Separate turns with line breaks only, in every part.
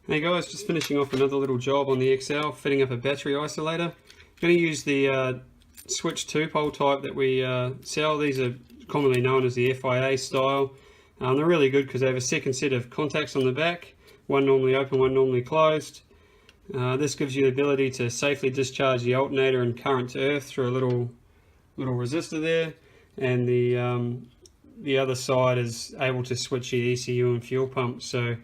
Hey guys, just finishing off another little job on the XL, fitting up a battery isolator. I'm going to use the switch 2-pole type that we sell. These are commonly known as the FIA style. They're really good because they have a second set of contacts on the back, one normally open, one normally closed. This gives you the ability to safely discharge the alternator and current to earth through a little resistor there, and the other side is able to switch your ECU and fuel pump, so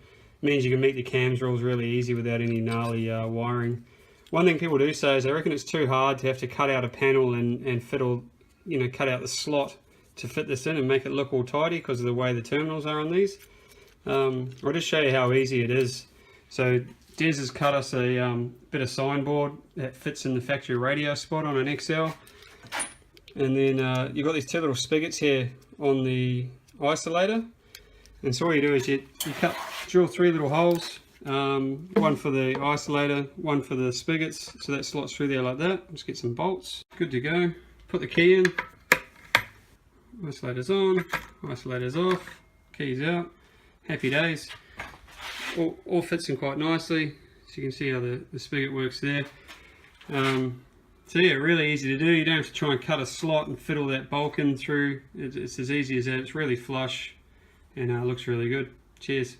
means you can meet the cams rules really easy without any gnarly wiring. One thing people do say is they reckon it's too hard to have to cut out a panel and fiddle, cut out the slot to fit this in and make it look all tidy because of the way the terminals are on these. I'll just show you how easy it is. So Des has cut us a bit of signboard that fits in the factory radio spot on an XL, and then you've got these two little spigots here on the isolator. And so all you do is you drill 3 little holes, one for the isolator, one for the spigots, so that slots through there like that. Just get some bolts, good to go. Put the key in, isolator's on, isolator's off, keys out, happy days. All fits in quite nicely, so you can see how the spigot works there. So yeah, really easy to do. You don't have to try and cut a slot and fit all that bulk in through. It's as easy as that. It's really flush and looks really good. Cheers.